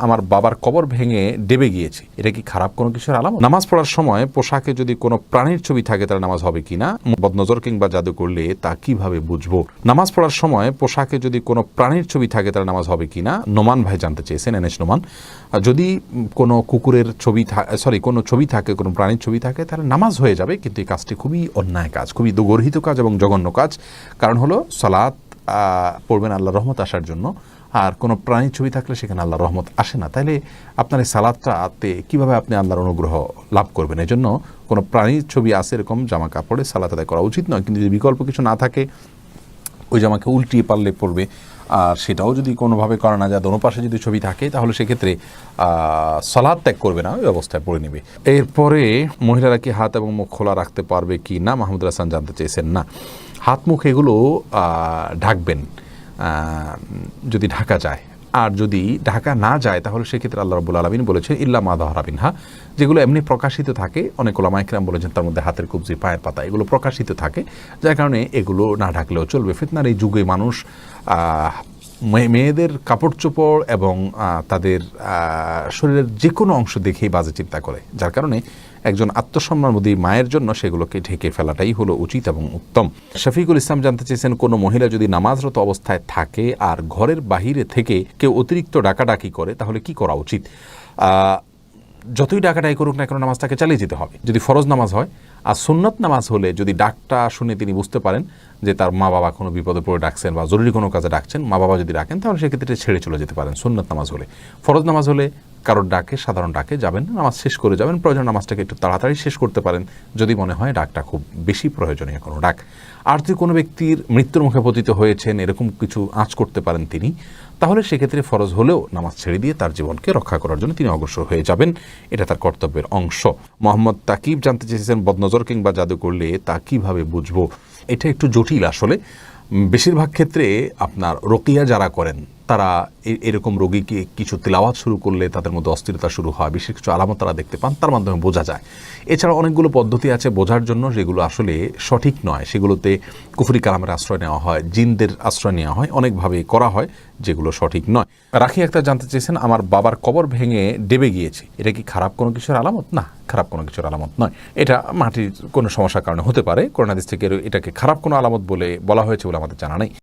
আমার বাবার কবর ভেঙে ডেবে গিয়েছে, এটা কি খারাপ কোনো কিছুর আলামত? নামাজ পড়ার সময় পোশাকে যদি কোনো প্রাণীর ছবি থাকে তাহলে নামাজ হবে কিনা? বদনজর কিংবা জাদু করলে তা কিভাবে বুঝবো? নামাজ পড়ার সময় পোশাকে যদি কোনো প্রাণীর ছবি থাকে তাহলে নামাজ হবে কিনা? নোমান ভাই জানতে চেয়েছেন, এনএস নোমান। যদি কোনো কুকুরের ছবি কোনো ছবি থাকে, কোনো প্রাণীর ছবি থাকে, তাহলে নামাজ হয়ে যাবে, কিন্তু এই কাজটি খুবই অন্যায় কাজ, খুবই গর্হিত কাজ এবং জঘন্য কাজ। কারণ হলো সালাত পড়বেন আল্লাহর রহমত আসার জন্য, আর কোনো প্রাণীর ছবি থাকলে সেখানে আল্লাহর রহমত আসে না। তাইলে আপনার এই সালাদটাতে কীভাবে আপনি আল্লাহর অনুগ্রহ লাভ করবেন? এই জন্য কোনো প্রাণীর ছবি আসে এরকম জামা কাপড়ে সালাত আদায় করা উচিত নয়। কিন্তু যদি বিকল্প কিছু না থাকে, ওই জামাকে উল্টিয়ে পারলে পড়বে, আর সেটাও যদি কোনোভাবে করা না যায়, দোনো পাশে যদি ছবি থাকে, তাহলে সেক্ষেত্রে সালাত ত্যাগ করবে না, ওই অবস্থায় পড়ে নেবে। এরপরে মহিলারা কি হাত এবং মুখ খোলা রাখতে পারবে কি না, মাহমুদুল হাসান জানতে চেয়েছেন। না, হাত মুখ এগুলো ঢাকবেন যদি ঢাকা যায়, আর যদি ঢাকা না যায় তাহলে সেক্ষেত্রে আল্লাহ রাব্বুল আলামিন বলেছেন ইল্লা মা যাহারা মিনহা, যেগুলো এমনি প্রকাশিত থাকে। অনেক উলামায়ে কেরাম বলেছেন তার মধ্যে হাতের কবজি, পায়ের পাতা, এগুলো প্রকাশিত থাকে, যার কারণে এগুলো না ঢাকলেও চলবে। ফিতনার এই যুগে মানুষ মেয়েদের কাপড় চোপড় এবং তাদের শরীরের যে কোনো অংশ দেখেই বাজে চিন্তা করে, যার কারণে একজন আত্মসম্মানবোধী মায়ের জন্য সেগুলোকে ঢেকে ফেলাটাই হলো উচিত এবং উত্তম। শফিকুল ইসলাম জানতে চেয়েছেন, কোনো মহিলা যদি নামাজরত অবস্থায় থাকে আর ঘরের বাহিরে থেকে কেউ অতিরিক্ত ডাকাডাকি করে, তাহলে কি করা উচিত? যতই ডাকাডাকি করুক না কেন, নামাজটাকে চালিয়ে যেতে হবে। যদি ফরজ নামাজ হয়, আর সুন্নত নামাজ হলে যদি ডাকটা শুনে তিনি বুঝতে পারেন যে তার মা বাবা কোনো বিপদে পড়ে ডাকছেন বা জরুরি কোনো কাজে ডাকছেন, মা বাবা যদি ডাকেন, তাহলে সেক্ষেত্রে ছেড়ে চলে যেতে পারেন সুন্নত নামাজ হলে। ফরজ নামাজ হলে কারোর ডাকে, সাধারণ ডাকে যাবেন, নামাজ শেষ করে যাবেন। প্রয়োজন নামাজটাকে একটু তাড়াতাড়ি শেষ করতে পারেন যদি মনে হয় ডাকটা খুব বেশি প্রয়োজনীয় কোনো ডাক। আর যদি কোনো ব্যক্তির মৃত্যুর মুখে পতিত হয়েছেন, এরকম কিছু আঁচ করতে পারেন তিনি, তাহলে সেক্ষেত্রে ফরজ হলেও নামাজ ছেড়ে দিয়ে তার জীবনকে রক্ষা করার জন্য তিনি অগ্রসর হয়ে যাবেন, এটা তার কর্তব্যের অংশ। মোহাম্মদ তাকিব জানতে চেয়েছেন, বদনজর কিংবা জাদু করলে তা কিভাবে বুঝবো? এটা একটু জটিল আসলে। বেশিরভাগ ক্ষেত্রে আপনার রকিয়া যারা করেন, তারা এরকম রোগীকে কিছু তিলাওয়াত শুরু করলে তাদের মধ্যে অস্থিরতা শুরু হয়, বিশেষ কিছু আলামত তারা দেখতে পান, তার মাধ্যমে বোঝা যায়। এছাড়া অনেকগুলো পদ্ধতি আছে বোঝার জন্য, যেগুলো আসলে সঠিক নয়। সেগুলোতে কুফরি কালামের আশ্রয় নেওয়া হয়, জিনদের আশ্রয় নেওয়া হয়, অনেকভাবে করা হয়, যেগুলো সঠিক নয়। রাখি আক্তার জানতে চেয়েছেন, আমার বাবার কবর ভেঙে ডেবে গিয়েছে, এটা কি খারাপ কোনো কিছুর আলামত? না, খারাপ কোনো কিছুর আলামত নয়। এটা মাটির কোনো সমস্যার কারণে হতে পারে। কোরআন হাদিস থেকে এটাকে খারাপ কোনো আলামত বলে বলা হয়েছে বলে আমাদের জানা নেই।